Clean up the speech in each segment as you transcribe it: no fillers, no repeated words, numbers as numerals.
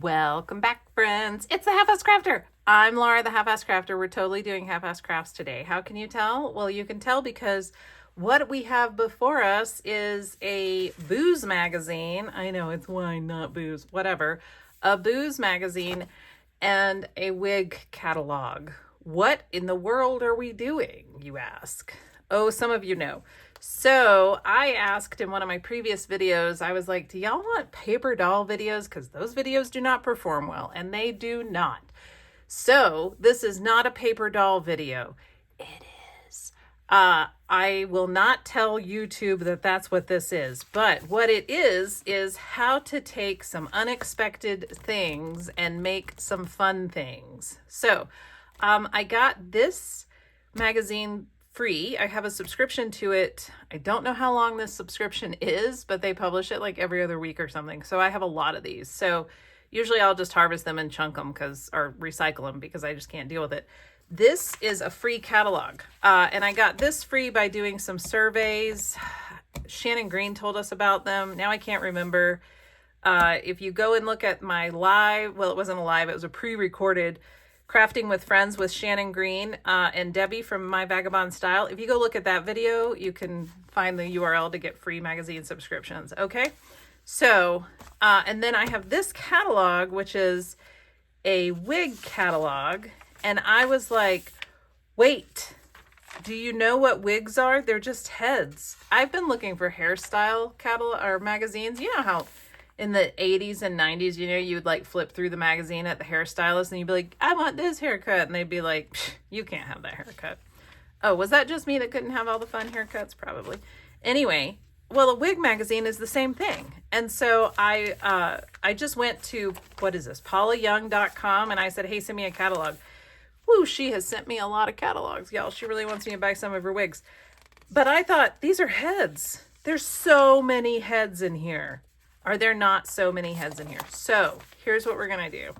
Welcome back, friends. It's the Halfass Crafter. I'm Laura, the Halfass Crafter. We're totally doing half-ass crafts today. How can you tell? Well, you can tell because what we have before us is a booze magazine. I know it's wine, not booze, whatever. A booze magazine and a wig catalog. What in the world are we doing, you ask? Oh, some of you know. So I asked in one of my previous videos, I was like, do y'all want paper doll videos? Because those videos do not perform well, and they do not. So this is not a paper doll video. It is. I will not tell YouTube that that's what this is, but what it is how to take some unexpected things and make some fun things. So I got this magazine free. I have a subscription to it. I don't know how long this subscription is, but they publish it like every other week or something. So I have a lot of these. So usually I'll just harvest them and chunk them or recycle them because I just can't deal with it. This is a free catalog. And I got this free by doing some surveys. Shannon Green told us about them. Now I can't remember. If you go and look at my live, well, it wasn't a live, it was a pre-recorded Crafting with Friends with Shannon Green and Debbie from My Vagabond Style. If you go look at that video, you can find the URL to get free magazine subscriptions. Okay. So, and then I have this catalog, which is a wig catalog. And I was like, wait, do you know what wigs are? They're just heads. I've been looking for hairstyle catalog or magazines. You know how in the 80s and 90s, you know, you would like flip through the magazine at the hairstylist and you'd be like, I want this haircut. And they'd be like, you can't have that haircut. Oh, was that just me that couldn't have all the fun haircuts? Probably. Anyway, well, a wig magazine is the same thing. And so I just went to, what is this, paulayoung.com, and I said, hey, send me a catalog. Woo, she has sent me a lot of catalogs, y'all. She really wants me to buy some of her wigs. But I thought, these are heads. There's so many heads in here. Are there not so many heads in here? So here's what we're going to do.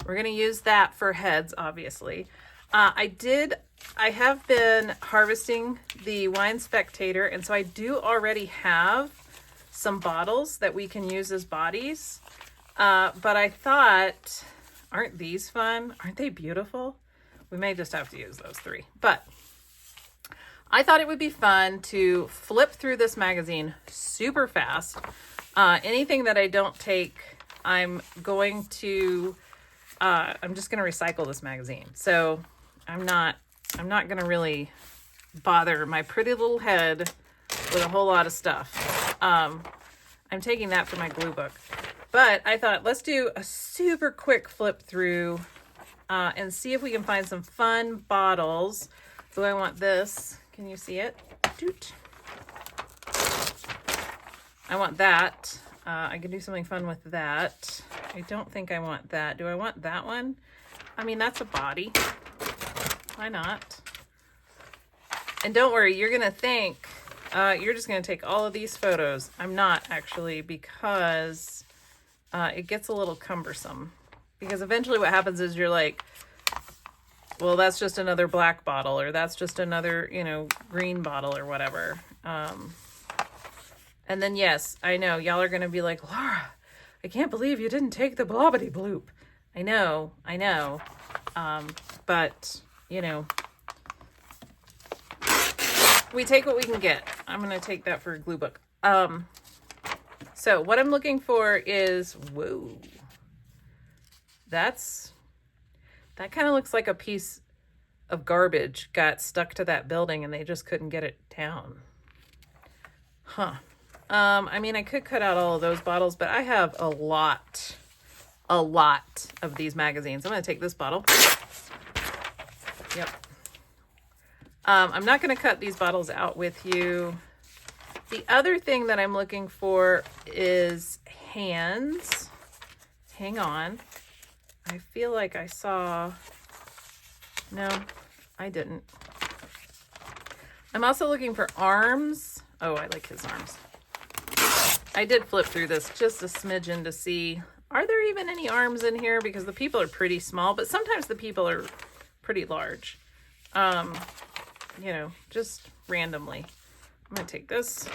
We're going to use that for heads, obviously. I have been harvesting the Wine Spectator, and so I do already have some bottles that we can use as bodies. But I thought, aren't these fun? Aren't they beautiful? We may just have to use those three. But I thought it would be fun to flip through this magazine super fast. Anything that I don't take, I'm just going to recycle this magazine. So I'm not going to really bother my pretty little head with a whole lot of stuff. I'm taking that for my glue book, but I thought let's do a super quick flip through, and see if we can find some fun bottles. So I want this. Can you see it? Doot. I want that. I can do something fun with that. I don't think I want that. Do I want that one? I mean, that's a body. Why not? And don't worry, you're going to think you're just going to take all of these photos. I'm not actually, because it gets a little cumbersome. Because eventually what happens is you're like, well, that's just another black bottle, or that's just another, green bottle or whatever. And then, yes, I know, y'all are going to be like, Laura, I can't believe you didn't take the blobbity bloop. I know. But, we take what we can get. I'm going to take that for a glue book. So what I'm looking for is, whoa, that kind of looks like a piece of garbage got stuck to that building and they just couldn't get it down. Huh. I mean, I could cut out all of those bottles, but I have a lot of these magazines. I'm going to take this bottle. Yep. I'm not going to cut these bottles out with you. The other thing that I'm looking for is hands. Hang on. I feel like I saw, no, I didn't. I'm also looking for arms. Oh, I like his arms. I did flip through this just a smidgen to see, are there even any arms in here? Because the people are pretty small, but sometimes the people are pretty large. Just randomly. I'm going to take this.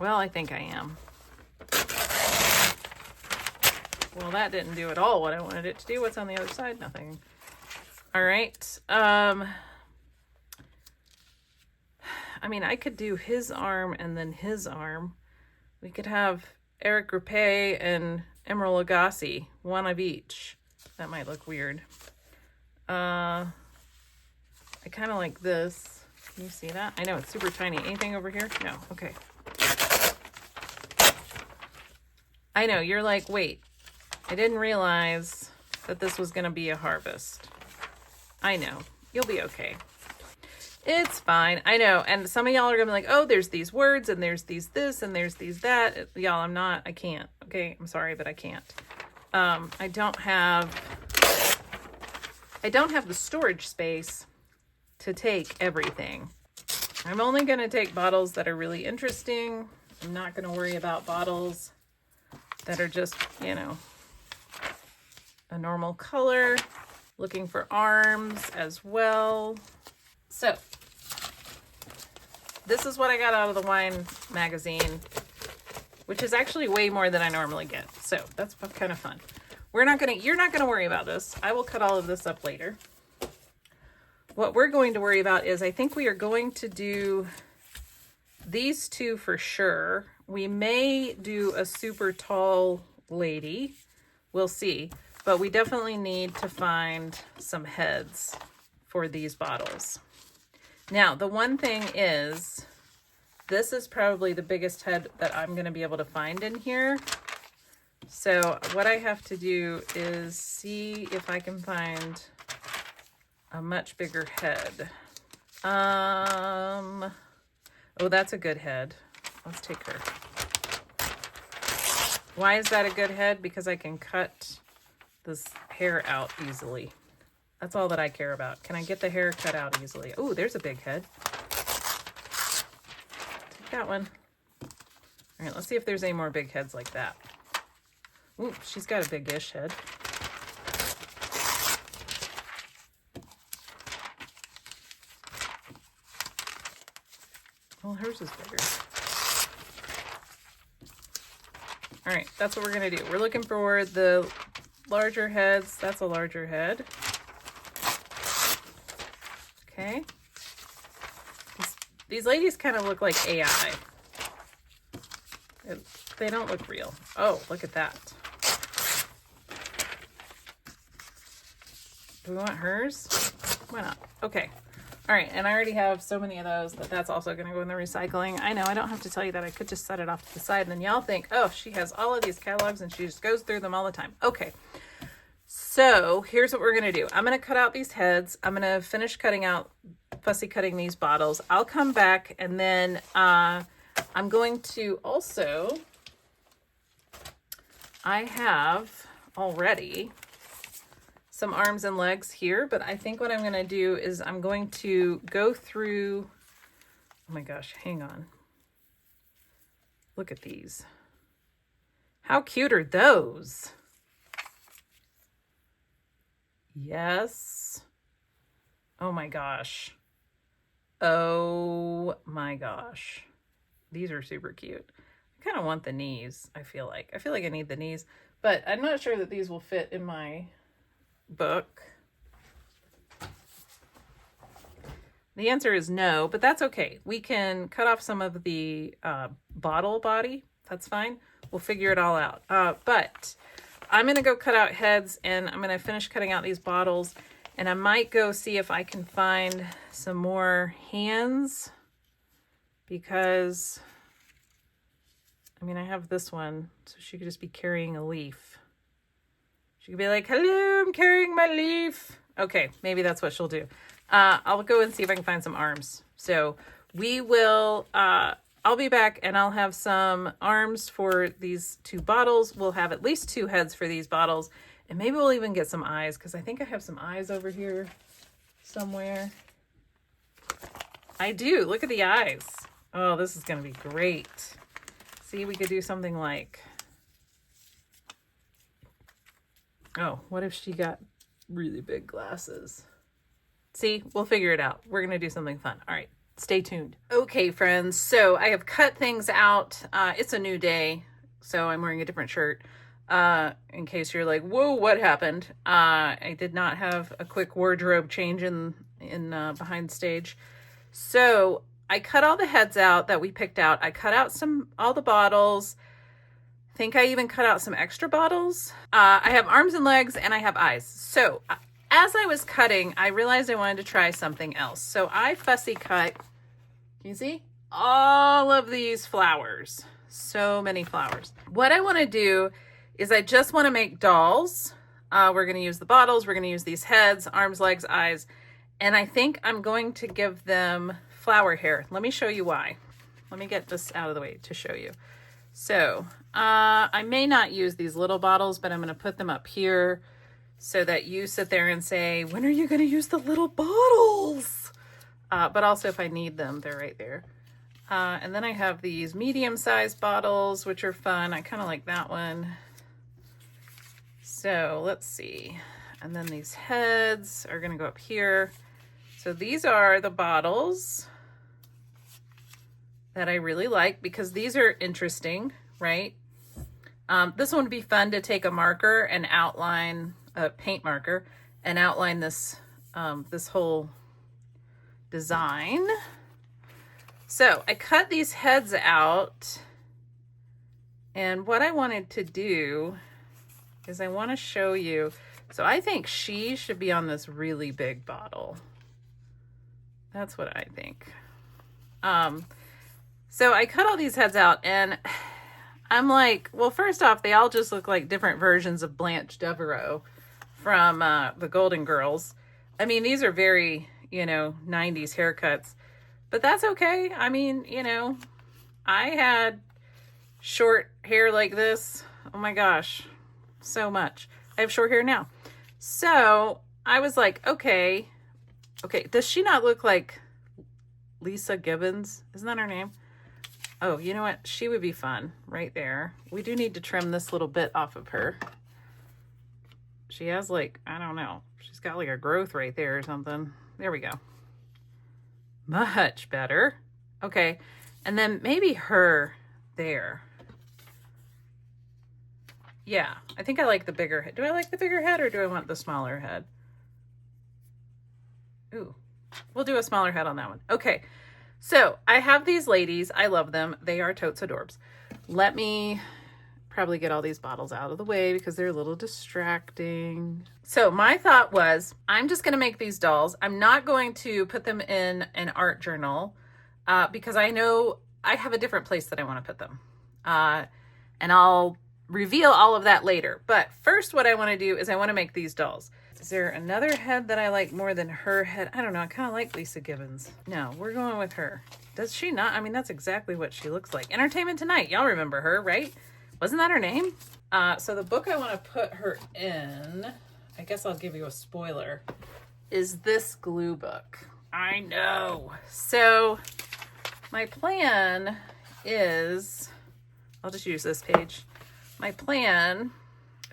Well, I think I am. Well, that didn't do at all what I wanted it to do. What's on the other side? Nothing. All right. I mean, I could do his arm and then his arm. We could have Eric Rapé and Emerald Lagasse, one of each. That might look weird. I kind of like this. Can you see that? I know it's super tiny. Anything over here? No. Okay. I know. You're like, wait. I didn't realize that this was going to be a harvest. I know. You'll be okay. It's fine. I know. And some of y'all are going to be like, oh, there's these words and there's these this and there's these that. Y'all, I can't. Okay. I'm sorry, but I can't. I don't have the storage space to take everything. I'm only going to take bottles that are really interesting. I'm not going to worry about bottles that are just, you know, a normal color. Looking for arms as well. So this is what I got out of the wine magazine, which is actually way more than I normally get. So that's kind of fun. You're not gonna worry about this. I will cut all of this up later. What we're going to worry about is I think we are going to do these two for sure. We may do a super tall lady. We'll see. But we definitely need to find some heads for these bottles. Now, the one thing is, this is probably the biggest head that I'm going to be able to find in here. So what I have to do is see if I can find a much bigger head. Oh, that's a good head. Let's take her. Why is that a good head? Because I can cut this hair out easily. That's all that I care about. Can I get the hair cut out easily? Oh, there's a big head. Take that one. All right, let's see if there's any more big heads like that. Ooh, she's got a big-ish head. Well, hers is bigger. All right, that's what we're gonna do. We're looking for the larger heads. That's a larger head. Okay. These ladies kind of look like AI. They don't look real. Oh, look at that. Do we want hers? Why not? Okay. All right, and I already have so many of those that's also going to go in the recycling. I know, I don't have to tell you that. I could just set it off to the side, and then y'all think, oh, she has all of these catalogs and she just goes through them all the time. Okay, so here's what we're going to do. I'm going to cut out these heads. I'm going to finish fussy cutting these bottles. I'll come back, and then I'm going to also, I have already some arms and legs here, but I think what I'm going to do is I'm going to go through, oh my gosh, hang on. Look at these. How cute are those? Yes. Oh my gosh. Oh my gosh. These are super cute. I kind of want the knees, I feel like. I need the knees, but I'm not sure that these will fit in my book. The answer is no, but that's okay. We can cut off some of the bottle body. That's fine. We'll figure it all out. But I'm going to go cut out heads, and I'm going to finish cutting out these bottles, and I might go see if I can find some more hands, because I mean, I have this one, so she could just be carrying a leaf. She could be like, hello, I'm carrying my leaf. Okay, maybe that's what she'll do. I'll go and see if I can find some arms. So we will, I'll be back, and I'll have some arms for these two bottles. We'll have at least 2 heads for these bottles, and maybe we'll even get some eyes, because I think I have some eyes over here somewhere. I do. Look at the eyes. Oh, this is going to be great. See, we could do something like, oh, what if she got really big glasses? See, we'll figure it out. We're going to do something fun. All right, stay tuned. Okay, friends, so I have cut things out. It's a new day, so I'm wearing a different shirt. In case you're like, whoa, what happened? I did not have a quick wardrobe change in behind stage. So I cut all the heads out that we picked out. I cut out all the bottles. I think I even cut out some extra bottles. I have arms and legs and I have eyes. So as I was cutting, I realized I wanted to try something else. So I fussy cut, can you see? All of these flowers. So many flowers. What I want to do is I just want to make dolls. We're going to use the bottles. We're going to use these heads, arms, legs, eyes. And I think I'm going to give them flower hair. Let me show you why. Let me get this out of the way to show you. So I may not use these little bottles, but I'm going to put them up here so that you sit there and say, when are you going to use the little bottles? But also if I need them, they're right there. And then I have these medium-sized bottles, which are fun. I kind of like that one. So let's see. And then these heads are going to go up here. So these are the bottles that I really like because these are interesting, right? This one would be fun to take a marker and outline, a paint marker, and outline this, this whole design. So I cut these heads out, and what I wanted to do is I want to show you. So I think she should be on this really big bottle. That's what I think. So I cut all these heads out and I'm like, well, first off, they all just look like different versions of Blanche Devereaux from the Golden Girls. I mean, these are very, 90s haircuts, but that's okay. I mean, I had short hair like this. Oh my gosh, so much. I have short hair now. So I was like, okay, does she not look like Lisa Gibbons? Isn't that her name? Oh, you know what? She would be fun right there. We do need to trim this little bit off of her. She has like, I don't know. She's got like a growth right there or something. There we go. Much better. Okay. And then maybe her there. Yeah, I think I like the bigger head. Do I like the bigger head or do I want the smaller head? Ooh, we'll do a smaller head on that one. Okay, so I have these ladies. I love them. They are totes adorbs. Let me probably get all these bottles out of the way because they're a little distracting. So my thought was, I'm just going to make these dolls. I'm not going to put them in an art journal because I know I have a different place that I want to put them. And I'll reveal all of that later. But first, what I want to do is I want to make these dolls. Is there another head that I like more than her head? I don't know. I kind of like Lisa Gibbons. No, we're going with her. Does she not? I mean, that's exactly what she looks like. Entertainment Tonight. Y'all remember her, right? Wasn't that her name? So the book I want to put her in, I guess I'll give you a spoiler, is this glue book. I know. So my plan is, I'll just use this page. My plan,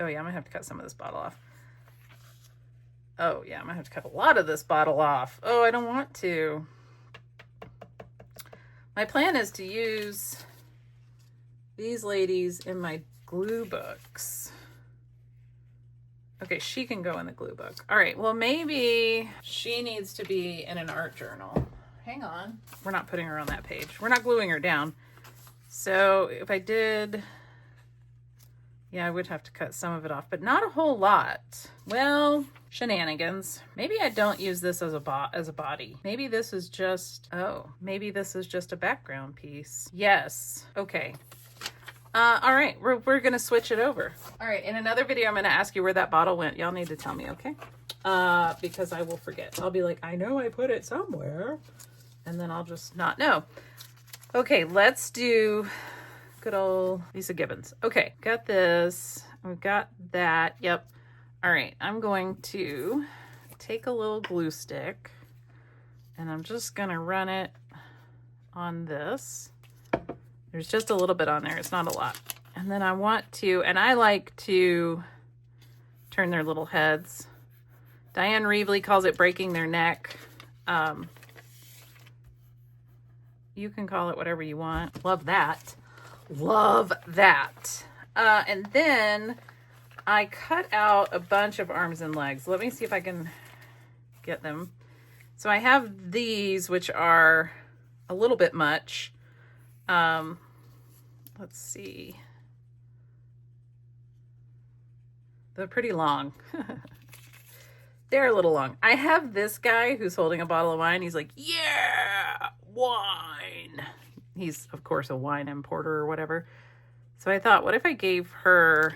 oh yeah, I'm gonna have to cut some of this bottle off. Oh yeah, I'm gonna have to cut a lot of this bottle off. Oh, I don't want to. My plan is to use these ladies in my glue books. Okay, she can go in the glue book. All right, well maybe she needs to be in an art journal. Hang on, we're not putting her on that page. We're not gluing her down. So if I did, yeah, I would have to cut some of it off, but not a whole lot. Well, shenanigans. Maybe I don't use this as a body. Maybe this is just, maybe this is just a background piece. Yes. Okay. All right, we're gonna switch it over. All right, in another video, I'm gonna ask you where that bottle went. Y'all need to tell me, okay? Because I will forget. I'll be like, I know I put it somewhere, and then I'll just not know. Okay, let's do good old Lisa Gibbons. Okay, got this. We've got that. Yep. All right, I'm going to take a little glue stick and I'm just gonna run it on this. There's just a little bit on there. It's not a lot. And then I want to, and I like to turn their little heads. Diane Reevely calls it breaking their neck. You can call it whatever you want. Love that. Love that. And then I cut out a bunch of arms and legs. Let me see if I can get them. So I have these, which are a little bit much. Let's see. They're pretty long. They're a little long. I have this guy who's holding a bottle of wine. He's like, yeah, wine. He's, of course, a wine importer or whatever. So I thought, what if I gave her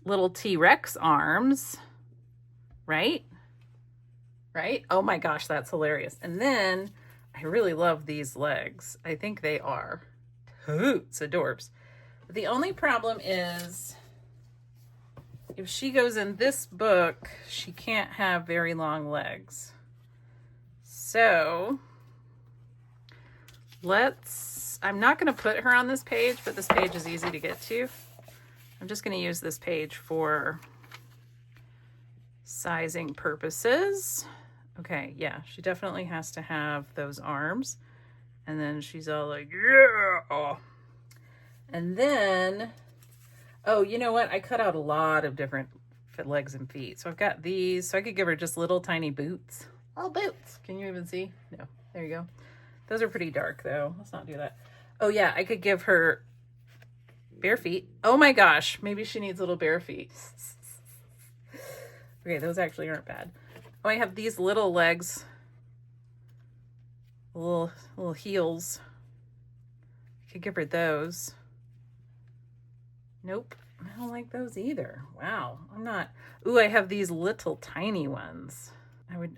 little T-Rex arms, right? Right? Oh my gosh, that's hilarious. And then I really love these legs. I think they are toots adorbs. But the only problem is if she goes in this book, she can't have very long legs. So I'm not going to put her on this page, but this page is easy to get to. I'm just going to use this page for sizing purposes. Okay, yeah, she definitely has to have those arms. And then she's all like, yeah. And then, oh, you know what? I cut out a lot of different legs and feet. So I've got these. So I could give her just little tiny boots. Little boots. Can you even see? No, there you go. Those are pretty dark though. Let's not do that. Oh yeah, I could give her bare feet. Oh my gosh, maybe she needs little bare feet. Okay, those actually aren't bad. Oh, I have these little legs, little heels. I could give her those. Nope, I don't like those either. Wow, I'm not. Ooh, I have these little tiny ones.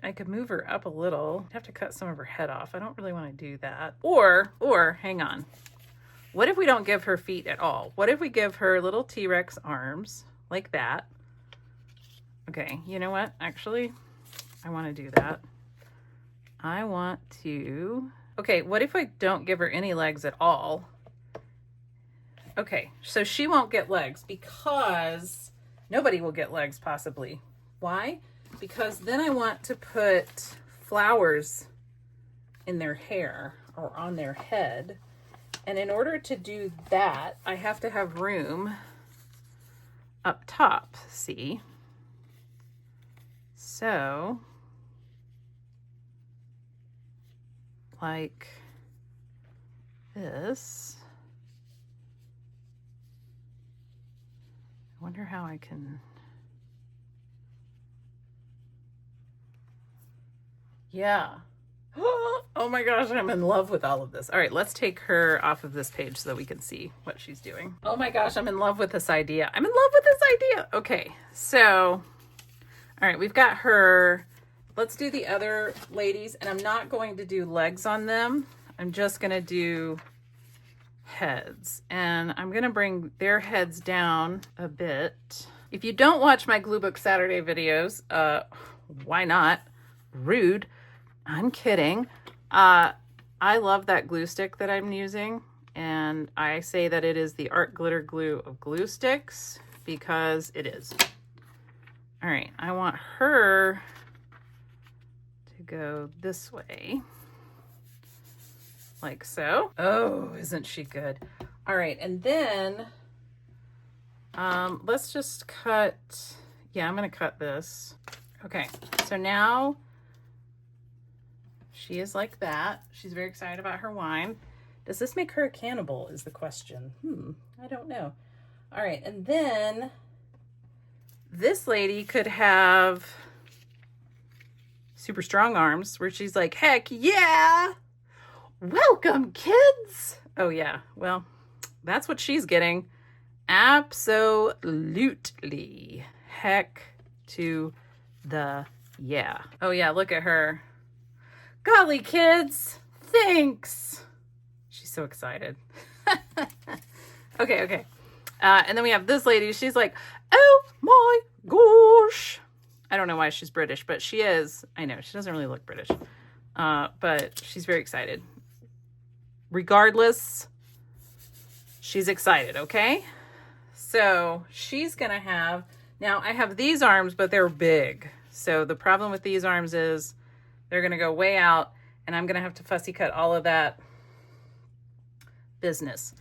I could move her up a little. I'd have to cut some of her head off. I don't really want to do that. Or hang on. What if we don't give her feet at all? What if we give her little T-Rex arms like that? Okay, you know what? Actually, I want to do that. I want to... Okay, what if I don't give her any legs at all? Okay, so she won't get legs because nobody will get legs possibly. Why? Because then I want to put flowers in their hair or on their head. And in order to do that, I have to have room up top, see? So, like this. I wonder how I can... Yeah. Oh my gosh, I'm in love with all of this. All right, let's take her off of this page so that we can see what she's doing. Oh my gosh, I'm in love with this idea. I'm in love with this idea. Okay, so, all right, we've got her. Let's do the other ladies, and I'm not going to do legs on them. I'm just going to do heads, and I'm going to bring their heads down a bit. If you don't watch my Gluebook Saturday videos, why not? Rude. I'm kidding. I love that glue stick that I'm using, and I say that it is the art glitter glue of glue sticks because it is. All right, I want her to go this way, like so. Oh, isn't she good? All right, and then let's just cut. Yeah, I'm gonna cut this. Okay, so now she is like that. She's very excited about her wine. Does this make her a cannibal is the question. I don't know. All right, and then this lady could have super strong arms where she's like, heck yeah, welcome kids. Oh yeah, well, that's what she's getting. Absolutely. Heck to the yeah. Oh yeah, look at her. Golly, kids, thanks. She's so excited. Okay. And then we have this lady. She's like, oh my gosh. I don't know why she's British, but she is. I know, she doesn't really look British. But she's very excited. Regardless, she's excited, okay? So she's going to have... Now, I have these arms, but they're big. So the problem with these arms is they're going to go way out, and I'm gonna have to fussy cut all of that business.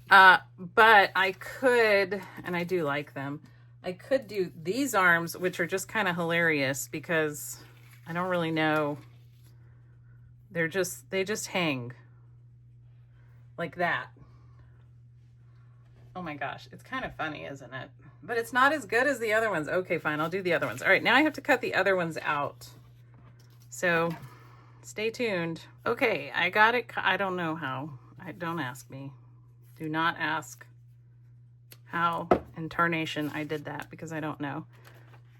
But I could, and I do like them, I could do these arms, which are just kind of hilarious because I don't really know. They just hang like that. Oh my gosh, it's kind of funny, isn't it? But it's not as good as the other ones. Okay, fine, I'll do the other ones. All right, now I have to cut the other ones out. So stay tuned. Okay, I got it. I don't know how. Don't ask me. Do not ask how in tarnation I did that because I don't know.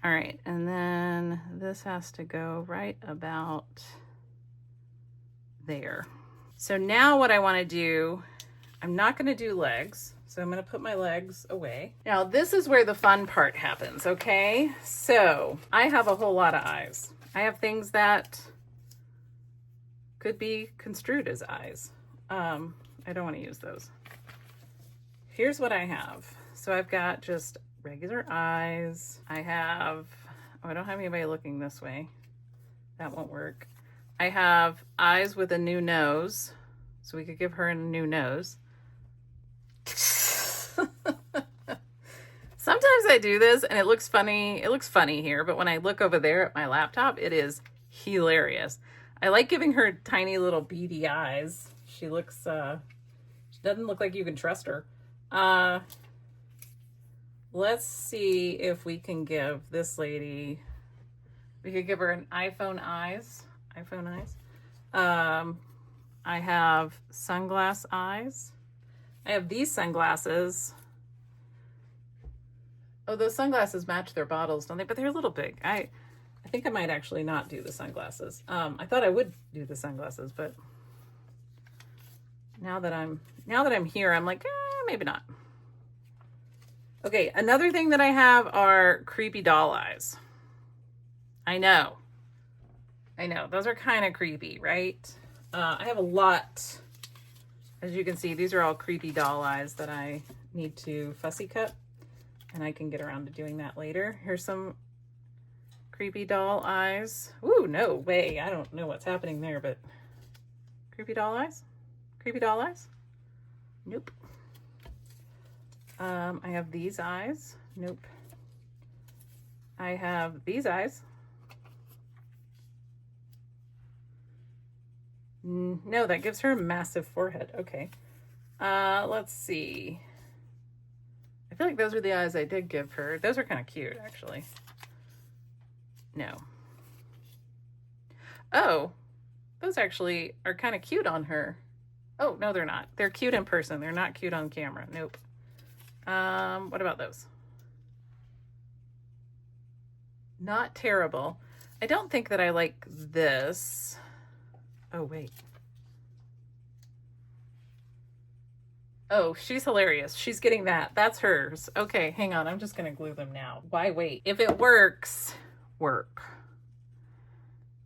All right, and then this has to go right about there. So now what I want to do, I'm not going to do legs. So I'm going to put my legs away. Now this is where the fun part happens, okay? So I have a whole lot of eyes. I have things that could be construed as eyes. I don't want to use those. Here's what I have. So I've got just regular eyes. I have, oh, I don't have anybody looking this way. That won't work. I have eyes with a new nose. So we could give her a new nose. Sometimes I do this and it looks funny. It looks funny here, but when I look over there at my laptop, it is hilarious. I like giving her tiny little beady eyes. She looks, she doesn't look like you can trust her. Let's see if we can give this lady, we could give her an iPhone eyes. I have sunglass eyes. I have these sunglasses. Oh, those sunglasses match their bottles, don't they? But they're a little big. I think I might actually not do the sunglasses. I thought I would do the sunglasses, but now that I'm here, I'm like, maybe not. Okay, another thing that I have are creepy doll eyes. I know. Those are kind of creepy, right? I have a lot. As you can see, these are all creepy doll eyes that I need to fussy cut, and I can get around to doing that later. Here's some creepy doll eyes. Ooh, no way. I don't know what's happening there, but creepy doll eyes? Creepy doll eyes? Nope. I have these eyes. Nope. I have these eyes. No, that gives her a massive forehead. Okay. Let's see. I feel like those are the eyes I did give her. Those are kind of cute, actually. No. Oh, those actually are kind of cute on her. Oh, no, they're not. They're cute in person. They're not cute on camera. Nope. What about those? Not terrible. I don't think that I like this. Oh, wait. Oh, she's hilarious. She's getting that. That's hers. Okay, hang on. I'm just going to glue them now. Why wait? If it works, work.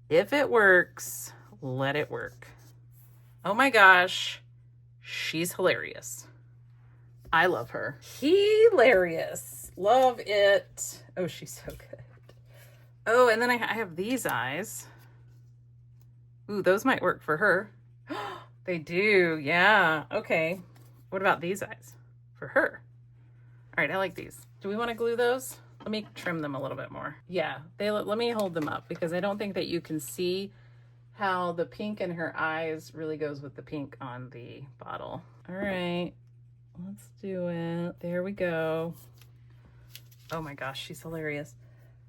If it works, let it work. Oh my gosh. She's hilarious. I love her. Hilarious. Love it. Oh, she's so good. Oh, and then I have these eyes. Ooh, those might work for her. They do. Yeah. Okay. What about these eyes for her? All right. I like these. Do we want to glue those? Let me trim them a little bit more. Yeah. Let me hold them up because I don't think that you can see how the pink in her eyes really goes with the pink on the bottle. All right. Let's do it. There we go. Oh my gosh. She's hilarious.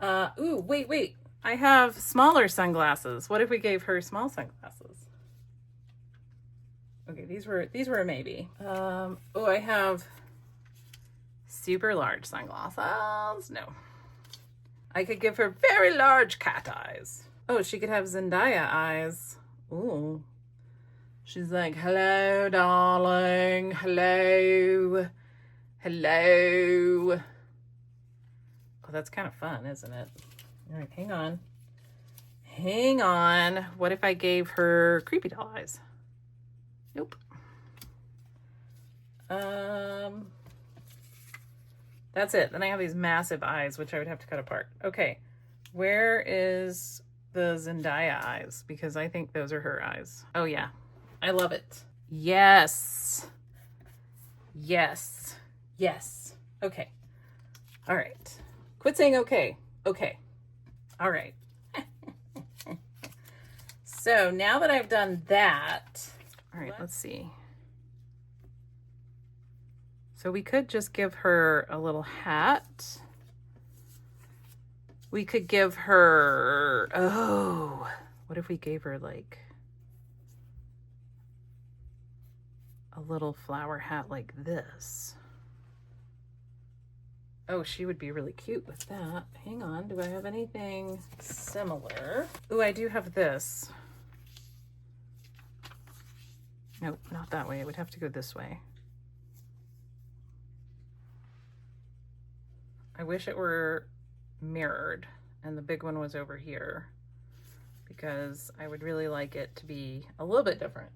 Ooh, wait. I have smaller sunglasses. What if we gave her small sunglasses? Okay, these were a maybe. Oh, I have super large sunglasses. No. I could give her very large cat eyes. Oh, she could have Zendaya eyes. Ooh. She's like, hello, darling. Hello. Hello. Oh, that's kind of fun, isn't it? All right, hang on. Hang on. What if I gave her creepy doll eyes? Nope. That's it. Then I have these massive eyes, which I would have to cut apart. Okay. Where is the Zendaya eyes because I think those are her eyes. Oh yeah, I love it. Yes. Yes. Yes. Okay. All right. Quit saying okay. Okay. All right. So now that I've done that, all right, let's see. So we could just give her a little hat. We could give her, oh, what if we gave her like a little flower hat like this? Oh, she would be really cute with that. Hang on, do I have anything similar? Oh, I do have this. Nope, not that way. It would have to go this way. I wish it were mirrored and the big one was over here because I would really like it to be a little bit different.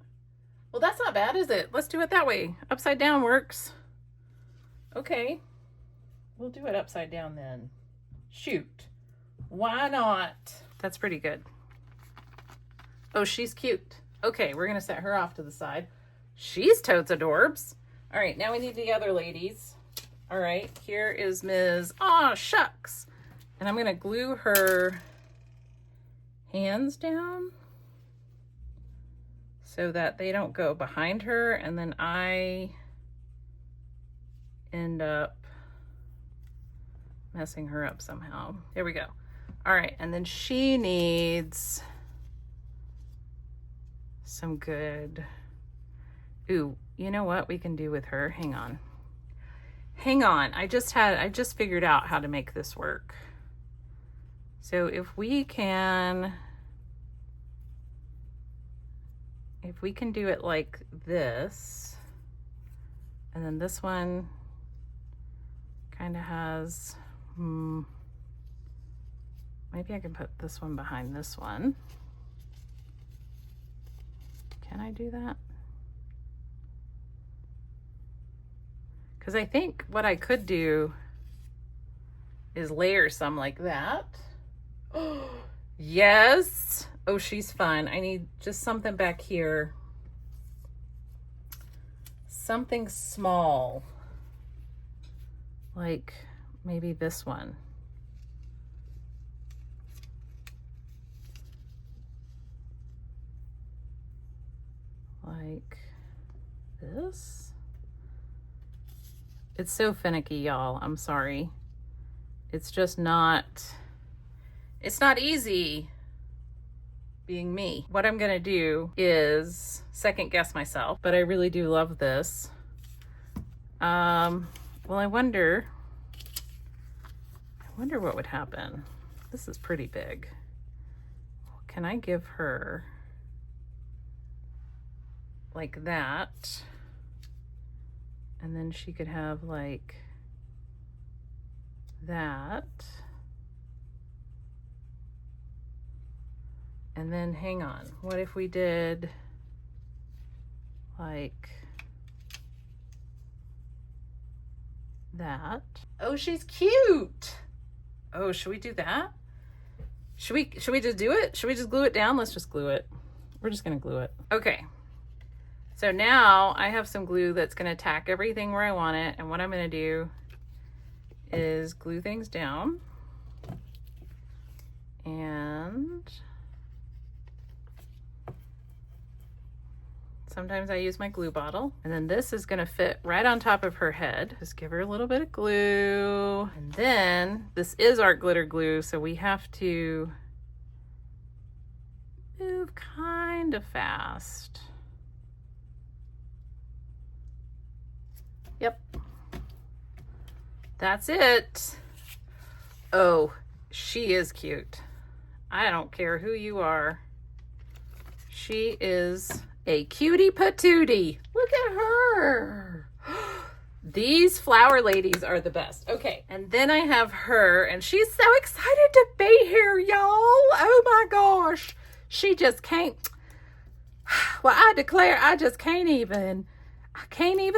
Well, that's not bad, is it? Let's do it that way. Upside down works. Okay. We'll do it upside down then. Shoot. Why not? That's pretty good. Oh, she's cute. Okay, we're gonna set her off to the side. She's totes adorbs. All right, now we need the other ladies. All right, here is Ms. Aw Shucks. And I'm gonna glue her hands down so that they don't go behind her and then I end up messing her up somehow. There we go. All right, and then she needs some good, ooh, you know what we can do with her? Hang on. Hang on, I just figured out how to make this work. So if we can do it like this, and then this one kind of has, maybe I can put this one behind this one. Can I do that? Because I think what I could do is layer some like that. Oh, yes. Oh, she's fun. I need just something back here. Something small. Like maybe this one. Like this. It's so finicky, y'all. I'm sorry. It's just not, it's not easy being me. What I'm gonna do is second guess myself, but I really do love this. Well, I wonder what would happen. This is pretty big. Can I give her like that? And then she could have like that. And then hang on, what if we did like that? Oh, she's cute. Oh, should we do that? Should we just do it? Should we just glue it down? Let's just glue it. We're just gonna glue it. Okay. So now I have some glue that's gonna tack everything where I want it. And what I'm gonna do is glue things down. And sometimes I use my glue bottle. And then this is gonna fit right on top of her head. Just give her a little bit of glue. And then this is art glitter glue, so we have to move kind of fast. Yep. That's it. Oh, she is cute. I don't care who you are. She is a cutie patootie. Look at her. These flower ladies are the best. Okay, and then I have her, and she's so excited to be here, y'all. Oh my gosh. She just can't. Well, I declare I just can't even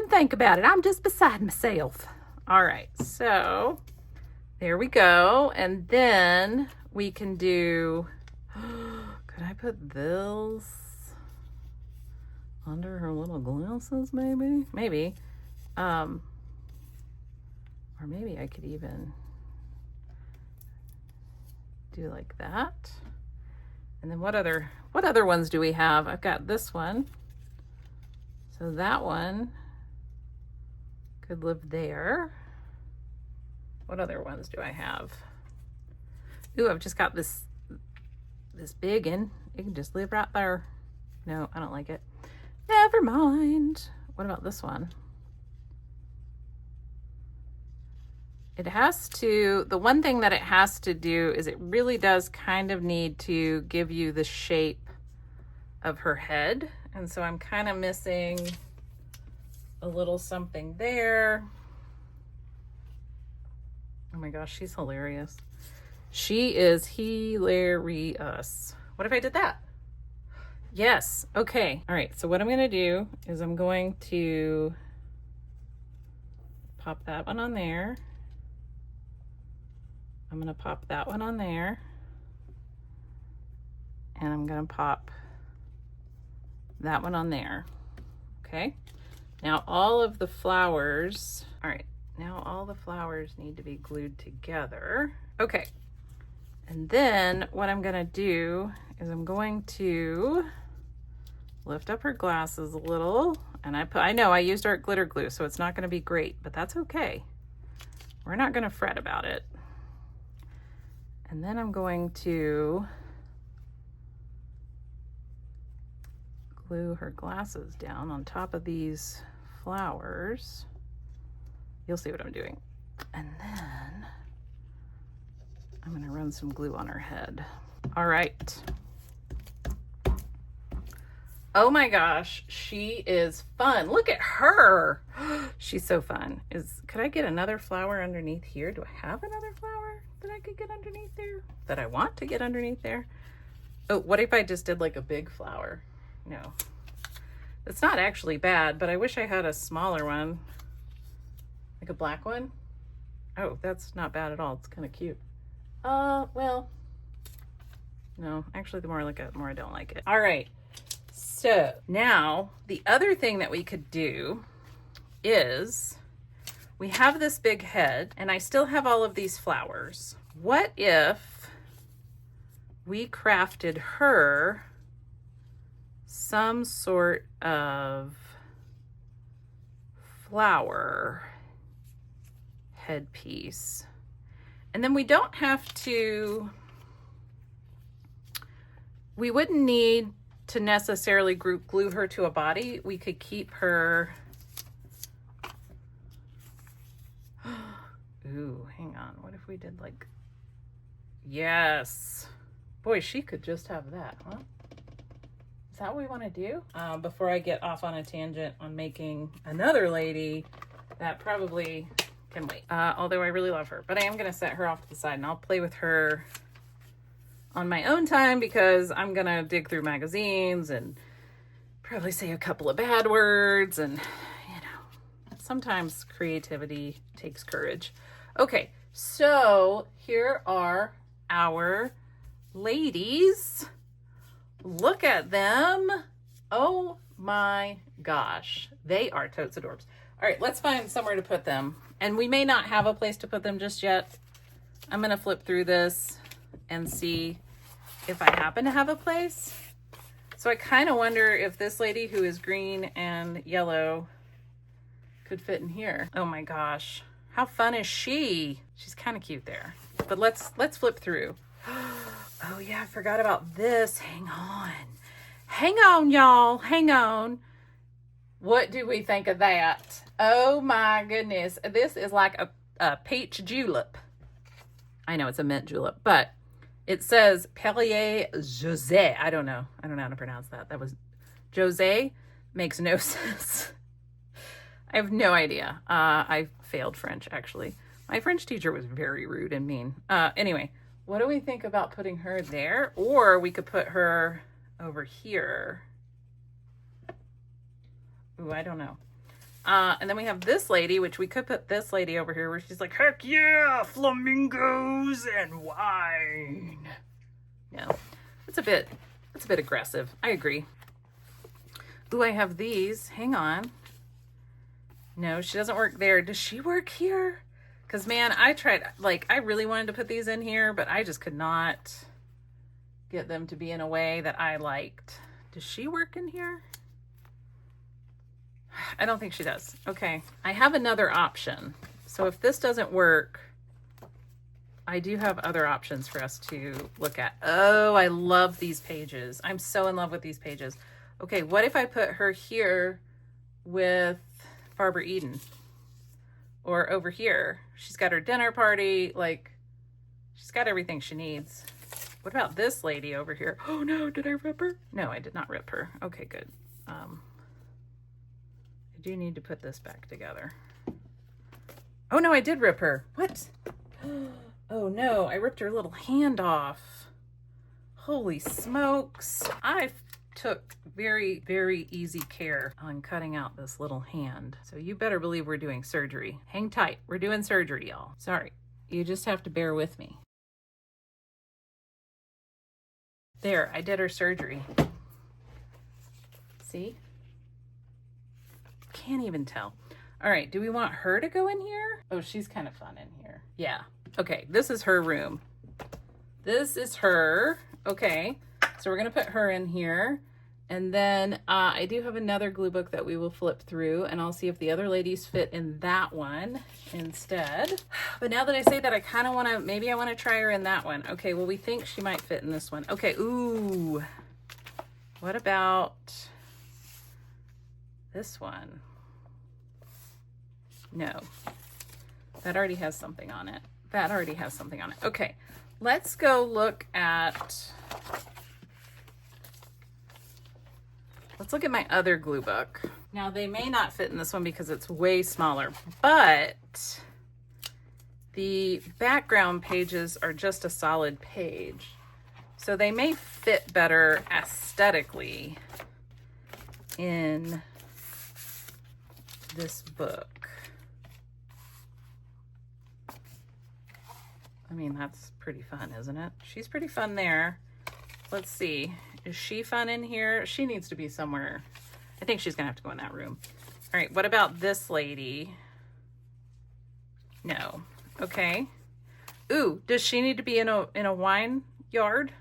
think about it. I'm just beside myself. All right, so there we go. And then we can do, Could I put this under her little glasses, maybe? Maybe. Or maybe I could even do like that. And then what other ones do we have? I've got this one. So that one could live there. What other ones do I have? Ooh, I've just got this big one. It can just live right there. No, I don't like it. Never mind. What about this one? It has to, the one thing that it has to do is it really does kind of need to give you the shape of her head. And so I'm kind of missing a little something there. Oh my gosh, she's hilarious. She is hilarious. What if I did that? Yes, okay. All right, so what I'm gonna do is I'm going to pop that one on there. I'm gonna pop that one on there. And I'm gonna pop that one on there, okay? Now all of the flowers, all right, now all the flowers need to be glued together. Okay, and then what I'm gonna do is I'm going to lift up her glasses a little, and I know I used art glitter glue, so it's not gonna be great, but that's okay. We're not gonna fret about it. And then I'm going to glue her glasses down on top of these flowers. You'll see what I'm doing. And then I'm gonna run some glue on her head. All right. Oh my gosh, she is fun. Look at her. She's so fun. Could I get another flower underneath here? Do I have another flower that I could get underneath there? That I want to get underneath there? Oh, what if I just did like a big flower? No. It's not actually bad, but I wish I had a smaller one. Like a black one? Oh, that's not bad at all. It's kind of cute. Well, no, actually the more I look at it, the more I don't like it. All right. So now the other thing that we could do is we have this big head and I still have all of these flowers. What if we crafted her some sort of flower headpiece? And then we don't have to, we wouldn't need to necessarily glue her to a body. We could keep her, ooh, hang on. What if we did like, yes. Boy, she could just have that, huh? Is that what we want to do? Before I get off on a tangent on making another lady, that probably can wait. Although I really love her, but I am going to set her off to the side and I'll play with her on my own time because I'm going to dig through magazines and probably say a couple of bad words and, you know, sometimes creativity takes courage. Okay, so here are our ladies. Look at them. Oh my gosh. They are totes adorbs. All right, let's find somewhere to put them. And we may not have a place to put them just yet. I'm going to flip through this and see if I happen to have a place. So I kind of wonder if this lady who is green and yellow could fit in here. Oh my gosh. How fun is she? She's kind of cute there. But let's flip through. Oh yeah, I forgot about this. Hang on. Hang on, y'all. Hang on. What do we think of that? Oh my goodness. This is like a peach julep. I know it's a mint julep, but it says Perrier José. I don't know how to pronounce that. That was José. Makes no sense. I have no idea. I failed French, actually. My French teacher was very rude and mean. Anyway, what do we think about putting her there? Or we could put her over here. Ooh, I don't know. And then we have this lady, which we could put this lady over here where she's like, heck yeah, flamingos and wine. No, it's a That's a bit aggressive. I agree. Ooh, I have these. Hang on. No, she doesn't work there. Does she work here? Because, man, I tried, like, I really wanted to put these in here, but I just could not get them to be in a way that I liked. Does she work in here? I don't think she does. Okay, I have another option. So if this doesn't work, I do have other options for us to look at. Oh, I love these pages. I'm so in love with these pages. Okay, what if I put her here with Barbara Eden? Or over here, she's got her dinner party, like, she's got everything she needs. What about this lady over here? Oh no, did I rip her? No, I did not rip her. Okay, good. I do need to put this back together. Oh no, I did rip her. What? Oh no, I ripped her little hand off. Holy smokes. I took very, very easy care on cutting out this little hand. So you better believe we're doing surgery. Hang tight. We're doing surgery, y'all. Sorry. You just have to bear with me. There, I did her surgery. See? Can't even tell. All right, do we want her to go in here? Oh, she's kind of fun in here. Yeah. Okay, this is her room. This is her. Okay, so we're gonna put her in here. And then I do have another glue book that we will flip through, and I'll see if the other ladies fit in that one instead. But now that I say that, I kind of want to, maybe I want to try her in that one. Okay, well, we think she might fit in this one. Okay, ooh. What about this one? No, that already has something on it. That already has something on it. Okay, let's go look at, let's look at my other glue book. Now they may not fit in this one because it's way smaller, but the background pages are just a solid page. So they may fit better aesthetically in this book. I mean, that's pretty fun, isn't it? She's pretty fun there. Let's see. Is she fun in here? She needs to be somewhere. I think she's gonna have to go in that room. All right, what about this lady? No. Okay. Ooh, does she need to be in a wine yard?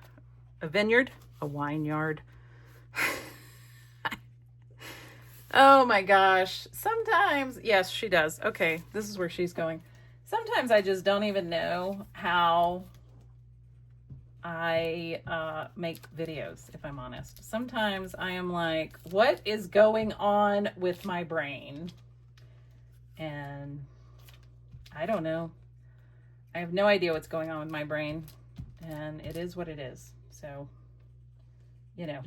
A vineyard? A wine yard? Oh my gosh. Sometimes, yes, she does. Okay, this is where she's going. Sometimes I just don't even know how I make videos, if I'm honest. Sometimes I am like, what is going on with my brain? And I don't know. I have no idea what's going on with my brain, and it is what it is. So, you know.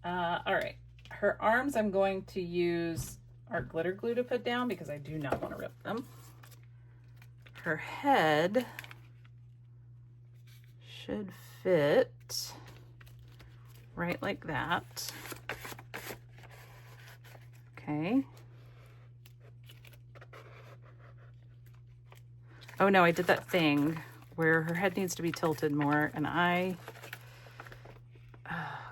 All right. Her arms I'm going to use art glitter glue to put down because I do not want to rip them. Her head should fit right like that. Okay. Oh no, I did that thing where her head needs to be tilted more, and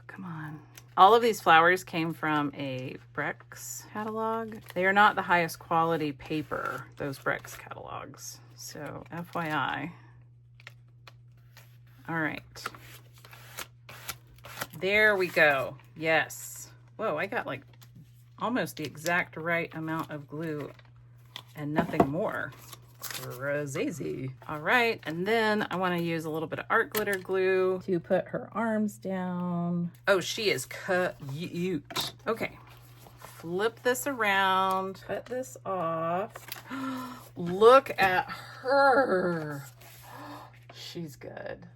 come on. All of these flowers came from a Brex catalog. They are not the highest quality paper, those Brex catalogs. So FYI. All right. There we go. Yes. Whoa, I got like almost the exact right amount of glue and nothing more. Crazy. All right, and then I want to use a little bit of art glitter glue to put her arms down. Oh, she is cute. Okay, flip this around, cut this off. Look at her. She's good.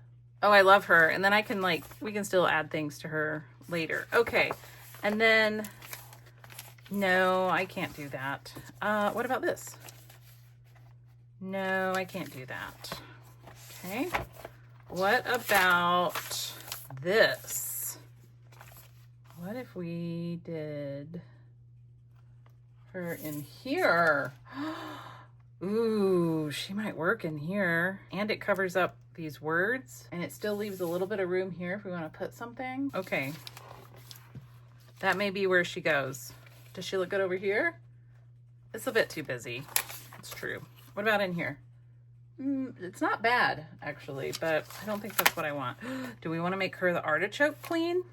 Oh, I love her. And then I can we can still add things to her later. Okay, and then, no, I can't do that. What about this? No, I can't do that. Okay. What about this? What if we did her in here? Ooh, she might work in here. And it covers up these words, and it still leaves a little bit of room here if we want to put something. Okay. That may be where she goes. Does she look good over here? It's a bit too busy. It's true. What about in here? It's not bad, actually, but I don't think that's what I want. Do we want to make her the artichoke queen?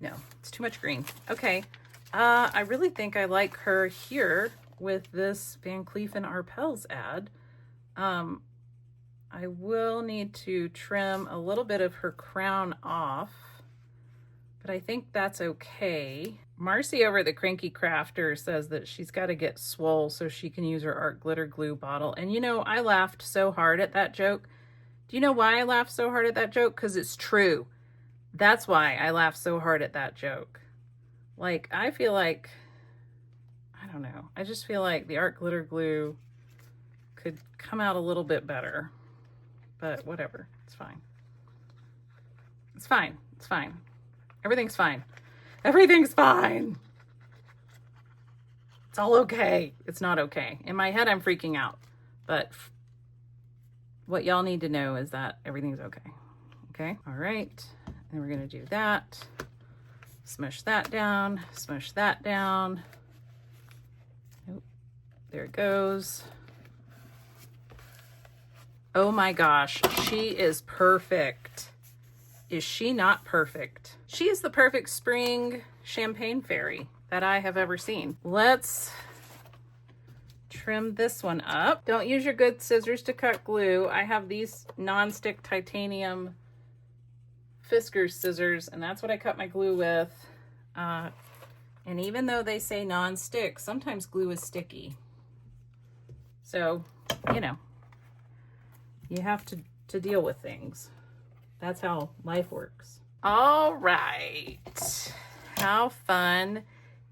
No, it's too much green. Okay. I really think I like her here with this Van Cleef & Arpels ad. I will need to trim a little bit of her crown off, but I think that's okay. Marcy over at the Cranky Crafter says that she's got to get swole so she can use her art glitter glue bottle. And you know, I laughed so hard at that joke. Do you know why I laughed so hard at that joke? Because it's true. That's why I laughed so hard at that joke. Like, I feel like, I don't know. I just feel like the art glitter glue could come out a little bit better. But whatever. It's fine. It's fine. It's fine. Everything's fine. Everything's fine. It's all okay. It's not okay. In my head, I'm freaking out. But what y'all need to know is that everything's okay. Okay? All right. And we're going to do that. Smush that down. Smush that down. Nope. There it goes. Oh my gosh. She is perfect. Is she not perfect? She is the perfect spring champagne fairy that I have ever seen. Let's trim this one up. Don't use your good scissors to cut glue. I have these non-stick titanium Fiskars scissors, and that's what I cut my glue with. And even though they say non-stick, sometimes glue is sticky. So, you know, you have to deal with things. That's how life works. All right. How fun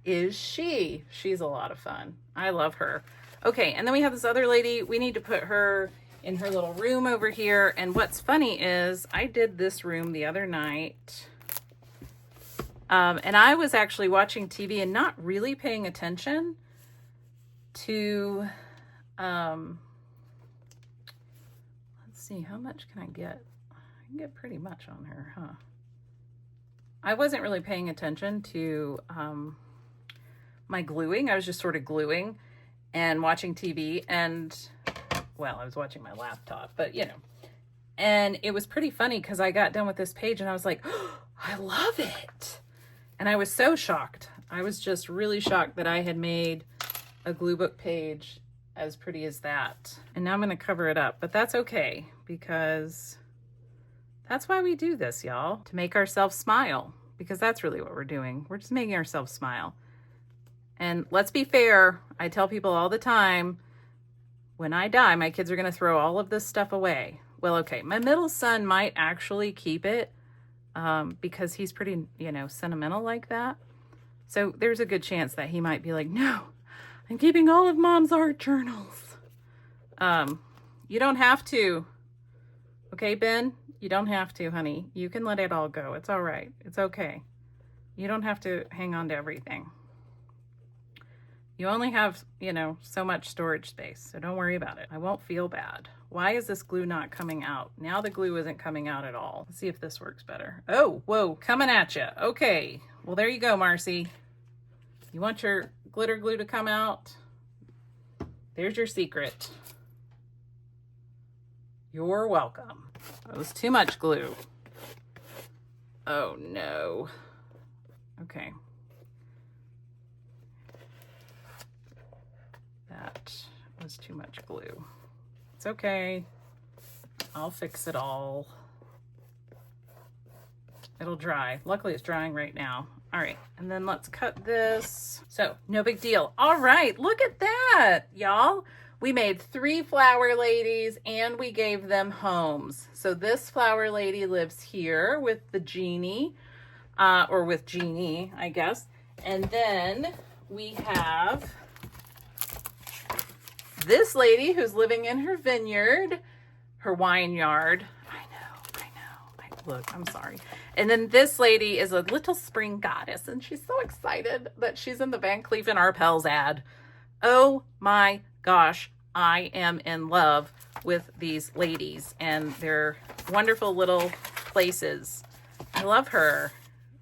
is she? She's a lot of fun. I love her. Okay, and then we have this other lady. We need to put her in her little room over here. And what's funny is I did this room the other night. And I was actually watching TV and not really paying attention to, let's see, how much can I get? I can get pretty much on her, huh? I wasn't really paying attention to my gluing. I was just sort of gluing and watching TV, and, well, I was watching my laptop, but you know. And it was pretty funny because I got done with this page and I was like, oh, I love it. And I was so shocked. I was just really shocked that I had made a gluebook page as pretty as that. And now I'm going to cover it up, but that's okay because that's why we do this, y'all, to make ourselves smile, because that's really what we're doing. We're just making ourselves smile. And let's be fair. I tell people all the time, when I die, my kids are going to throw all of this stuff away. Well, okay, my middle son might actually keep it because he's pretty, you know, sentimental like that. So there's a good chance that he might be like, no, I'm keeping all of Mom's art journals. You don't have to. Okay, Ben? You don't have to, honey. You can let it all go. It's all right. It's okay. You don't have to hang on to everything. You only have, you know, so much storage space, so don't worry about it. I won't feel bad. Why is this glue not coming out? Now the glue isn't coming out at all. Let's see if this works better. Oh, whoa, coming at you. Okay, well, there you go, Marcy. You want your glitter glue to come out? There's your secret. You're welcome. That was too much glue. Oh, no. Okay. That was too much glue. It's okay. I'll fix it all. It'll dry. Luckily, it's drying right now. All right, and then let's cut this. So, no big deal. All right, look at that, y'all. We made 3 flower ladies and we gave them homes. So this flower lady lives here with the genie, or with Jeannie, I guess. And then we have this lady who's living in her vineyard, her wine yard. I know. Look, I'm sorry. And then this lady is a little spring goddess, and she's so excited that she's in the Van Cleef & Arpels ad. Oh my gosh, I am in love with these ladies and their wonderful little places. I love her.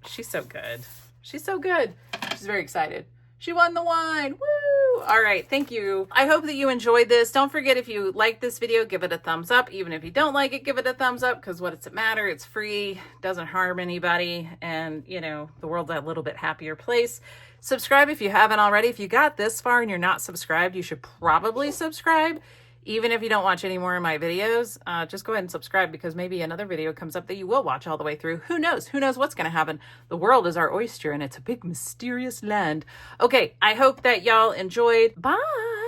She's so good. She's so good. She's very excited. She won the wine. Woo! All right, thank you. I hope that you enjoyed this. Don't forget, if you like this video, give it a thumbs up. Even if you don't like it, give it a thumbs up, because what does it matter? It's free, doesn't harm anybody, and you know, the world's a little bit happier place. Subscribe if you haven't already. If you got this far and you're not subscribed, you should probably subscribe. Even if you don't watch any more of my videos, just go ahead and subscribe, because maybe another video comes up that you will watch all the way through. Who knows? Who knows what's going to happen? The world is our oyster, and it's a big mysterious land. Okay, I hope that y'all enjoyed. Bye!